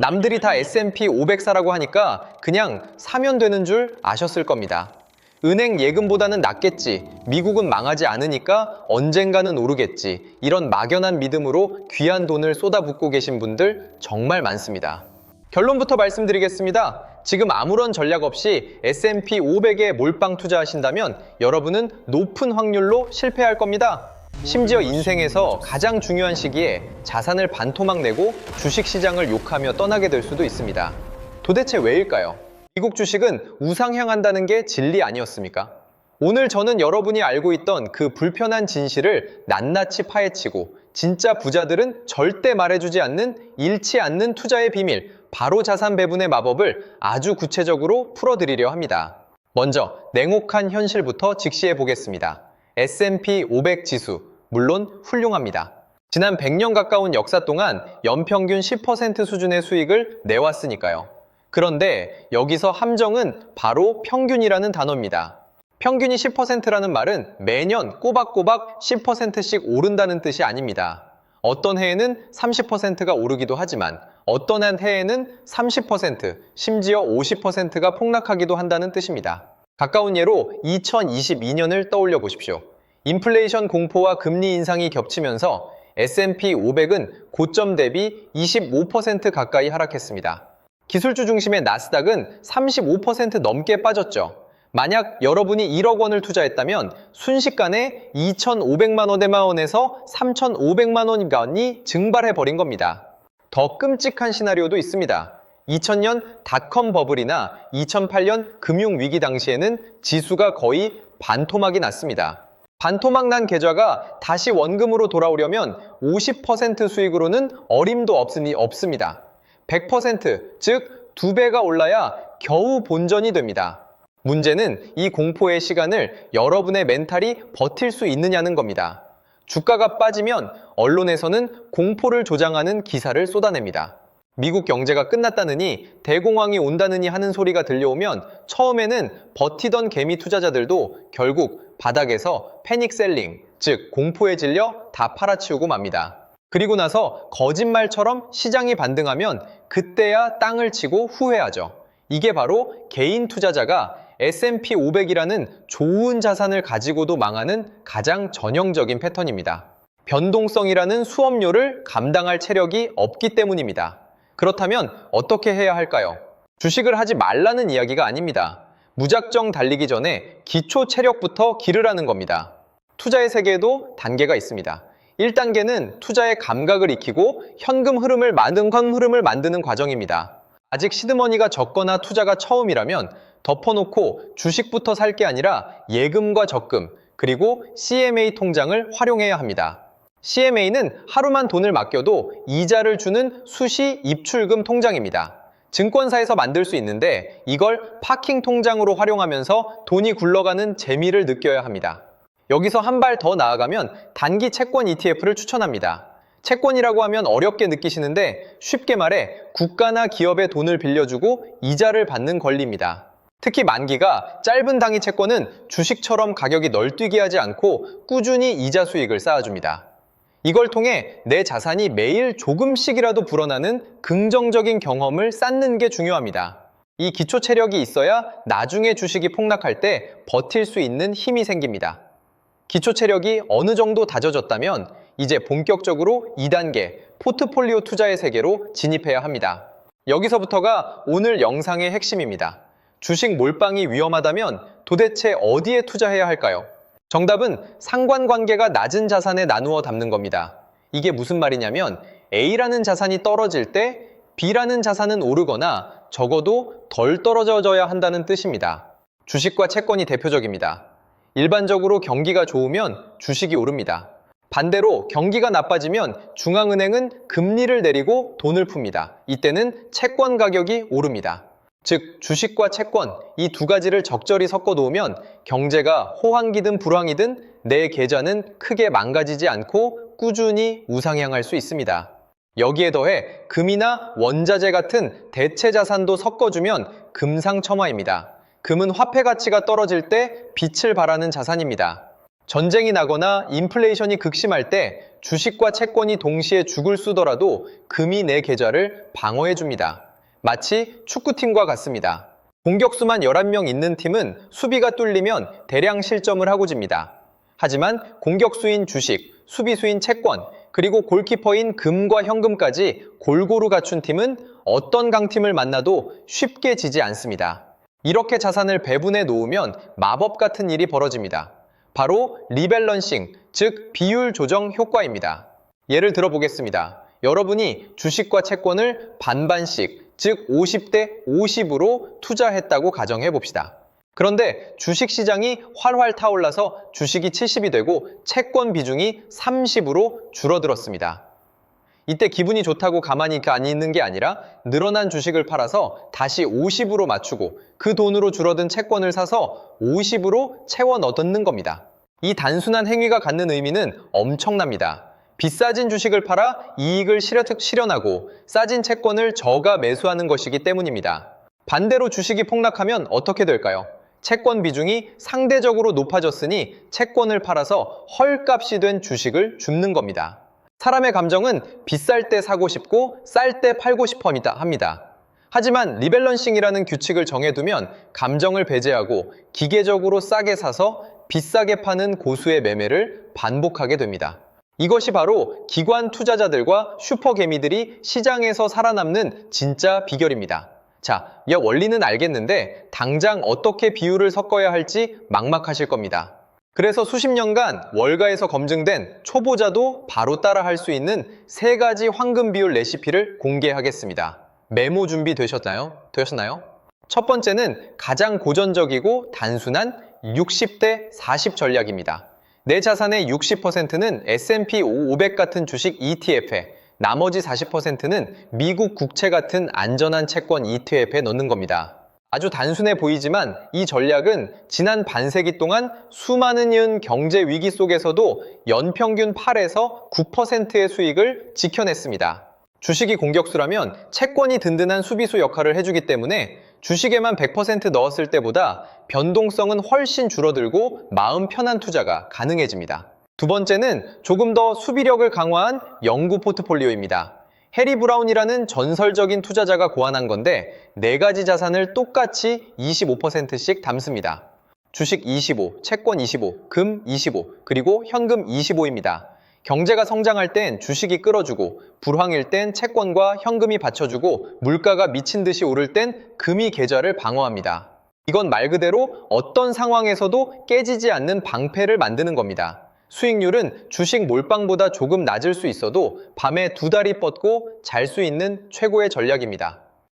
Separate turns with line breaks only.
남들이 다 S&P 500 사라고 하니까 그냥 사면 되는 줄 아셨을 겁니다. 은행 예금보다는 낫겠지, 미국은 망하지 않으니까 언젠가는 오르겠지, 이런 막연한 믿음으로 귀한 돈을 쏟아붓고 계신 분들 정말 많습니다. 결론부터 말씀드리겠습니다. 지금 아무런 전략 없이 S&P 500에 몰빵 투자하신다면 여러분은 높은 확률로 실패할 겁니다. 심지어 인생에서 가장 중요한 시기에 자산을 반토막 내고 주식시장을 욕하며 떠나게 될 수도 있습니다. 도대체 왜일까요? 미국 주식은 우상향한다는 게 진리 아니었습니까? 오늘 저는 여러분이 알고 있던 그 불편한 진실을 낱낱이 파헤치고 진짜 부자들은 절대 말해주지 않는 잃지 않는 투자의 비밀, 바로 자산 배분의 마법을 아주 구체적으로 풀어드리려 합니다. 먼저 냉혹한 현실부터 직시해 보겠습니다. S&P 500 지수, 물론 훌륭합니다. 지난 100년 가까운 역사 동안 연평균 10% 수준의 수익을 내왔으니까요. 그런데 여기서 함정은 바로 평균이라는 단어입니다. 평균이 10%라는 말은 매년 꼬박꼬박 10%씩 오른다는 뜻이 아닙니다. 어떤 해에는 30%가 오르기도 하지만 어떤 한 해에는 30%, 심지어 50%가 폭락하기도 한다는 뜻입니다. 가까운 예로 2022년을 떠올려 보십시오. 인플레이션 공포와 금리 인상이 겹치면서 S&P 500은 고점 대비 25% 가까이 하락했습니다. 기술주 중심의 나스닥은 35% 넘게 빠졌죠. 만약 여러분이 1억 원을 투자했다면 순식간에 2,500만 원에서 3,500만 원이 증발해버린 겁니다. 더 끔찍한 시나리오도 있습니다. 2000년 닷컴 버블이나 2008년 금융위기 당시에는 지수가 거의 반토막이 났습니다. 반토막 난 계좌가 다시 원금으로 돌아오려면 50% 수익으로는 어림도 없습니다. 100%, 즉 2배가 올라야 겨우 본전이 됩니다. 문제는 이 공포의 시간을 여러분의 멘탈이 버틸 수 있느냐는 겁니다. 주가가 빠지면 언론에서는 공포를 조장하는 기사를 쏟아냅니다. 미국 경제가 끝났다느니 대공황이 온다느니 하는 소리가 들려오면 처음에는 버티던 개미 투자자들도 결국 바닥에서 패닉셀링, 즉 공포에 질려 다 팔아치우고 맙니다. 그리고 나서 거짓말처럼 시장이 반등하면 그때야 땅을 치고 후회하죠. 이게 바로 개인 투자자가 S&P 500이라는 좋은 자산을 가지고도 망하는 가장 전형적인 패턴입니다. 변동성이라는 수업료를 감당할 체력이 없기 때문입니다. 그렇다면 어떻게 해야 할까요? 주식을 하지 말라는 이야기가 아닙니다. 무작정 달리기 전에 기초 체력부터 기르라는 겁니다. 투자의 세계에도 단계가 있습니다. 1단계는 투자의 감각을 익히고 현금 흐름을 만드는 과정입니다. 아직 시드머니가 적거나 투자가 처음이라면 덮어놓고 주식부터 살 게 아니라 예금과 적금, 그리고 CMA 통장을 활용해야 합니다. CMA는 하루만 돈을 맡겨도 이자를 주는 수시 입출금 통장입니다. 증권사에서 만들 수 있는데 이걸 파킹 통장으로 활용하면서 돈이 굴러가는 재미를 느껴야 합니다. 여기서 한 발 더 나아가면 단기 채권 ETF를 추천합니다. 채권이라고 하면 어렵게 느끼시는데 쉽게 말해 국가나 기업에 돈을 빌려주고 이자를 받는 권리입니다. 특히 만기가 짧은 단기 채권은 주식처럼 가격이 널뛰게 하지 않고 꾸준히 이자 수익을 쌓아줍니다. 이걸 통해 내 자산이 매일 조금씩이라도 불어나는 긍정적인 경험을 쌓는 게 중요합니다. 이 기초 체력이 있어야 나중에 주식이 폭락할 때 버틸 수 있는 힘이 생깁니다. 기초 체력이 어느 정도 다져졌다면 이제 본격적으로 2단계 포트폴리오 투자의 세계로 진입해야 합니다. 여기서부터가 오늘 영상의 핵심입니다. 주식 몰빵이 위험하다면 도대체 어디에 투자해야 할까요? 정답은 상관관계가 낮은 자산에 나누어 담는 겁니다. 이게 무슨 말이냐면 A라는 자산이 떨어질 때 B라는 자산은 오르거나 적어도 덜 떨어져야 한다는 뜻입니다. 주식과 채권이 대표적입니다. 일반적으로 경기가 좋으면 주식이 오릅니다. 반대로 경기가 나빠지면 중앙은행은 금리를 내리고 돈을 풉니다. 이때는 채권 가격이 오릅니다. 즉 주식과 채권 이 두 가지를 적절히 섞어 놓으면 경제가 호황기든 불황이든 내 계좌는 크게 망가지지 않고 꾸준히 우상향할 수 있습니다. 여기에 더해 금이나 원자재 같은 대체 자산도 섞어주면 금상첨화입니다. 금은 화폐 가치가 떨어질 때 빛을 발하는 자산입니다. 전쟁이 나거나 인플레이션이 극심할 때 주식과 채권이 동시에 죽을 쓰더라도 금이 내 계좌를 방어해줍니다. 마치 축구팀과 같습니다. 공격수만 11명 있는 팀은 수비가 뚫리면 대량 실점을 하고 집니다. 하지만 공격수인 주식, 수비수인 채권, 그리고 골키퍼인 금과 현금까지 골고루 갖춘 팀은 어떤 강팀을 만나도 쉽게 지지 않습니다. 이렇게 자산을 배분해 놓으면 마법 같은 일이 벌어집니다. 바로 리밸런싱, 즉 비율 조정 효과입니다. 예를 들어 보겠습니다. 여러분이 주식과 채권을 반반씩, 즉 50대 50으로 투자했다고 가정해 봅시다. 그런데 주식시장이 활활 타올라서 주식이 70이 되고 채권 비중이 30으로 줄어들었습니다. 이때 기분이 좋다고 가만히 있는 게 아니라 늘어난 주식을 팔아서 다시 50으로 맞추고 그 돈으로 줄어든 채권을 사서 50으로 채워 넣는 겁니다. 이 단순한 행위가 갖는 의미는 엄청납니다. 비싸진 주식을 팔아 이익을 실현하고 싸진 채권을 저가 매수하는 것이기 때문입니다. 반대로 주식이 폭락하면 어떻게 될까요? 채권 비중이 상대적으로 높아졌으니 채권을 팔아서 헐값이 된 주식을 줍는 겁니다. 사람의 감정은 비쌀 때 사고 싶고 쌀 때 팔고 싶어 합니다. 하지만 리밸런싱이라는 규칙을 정해두면 감정을 배제하고 기계적으로 싸게 사서 비싸게 파는 고수의 매매를 반복하게 됩니다. 이것이 바로 기관 투자자들과 슈퍼개미들이 시장에서 살아남는 진짜 비결입니다. 자, 이 원리는 알겠는데 당장 어떻게 비율을 섞어야 할지 막막하실 겁니다. 그래서 수십 년간 월가에서 검증된 초보자도 바로 따라 할 수 있는 3가지 황금 비율 레시피를 공개하겠습니다. 메모 준비 되셨나요? 첫 번째는 가장 고전적이고 단순한 60대 40 전략입니다. 내 자산의 60%는 S&P 500 같은 주식 ETF에, 나머지 40%는 미국 국채 같은 안전한 채권 ETF에 넣는 겁니다. 아주 단순해 보이지만 이 전략은 지난 반세기 동안 수많은 경제 위기 속에서도 연평균 8에서 9%의 수익을 지켜냈습니다. 주식이 공격수라면 채권이 든든한 수비수 역할을 해주기 때문에 주식에만 100% 넣었을 때보다 변동성은 훨씬 줄어들고 마음 편한 투자가 가능해집니다. 두 번째는 조금 더 수비력을 강화한 영구 포트폴리오입니다. 해리 브라운이라는 전설적인 투자자가 고안한 건데 4가지 자산을 똑같이 25%씩 담습니다. 주식 25, 채권 25, 금 25, 그리고 현금 25입니다. 경제가 성장할 땐 주식이 끌어주고 불황일 땐 채권과 현금이 받쳐주고 물가가 미친 듯이 오를 땐 금이 계좌를 방어합니다. 이건 말 그대로 어떤 상황에서도 깨지지 않는 방패를 만드는 겁니다. 수익률은 주식 몰빵보다 조금 낮을 수 있어도 밤에 2다리 뻗고 잘 수 있는 최고의 전략입니다.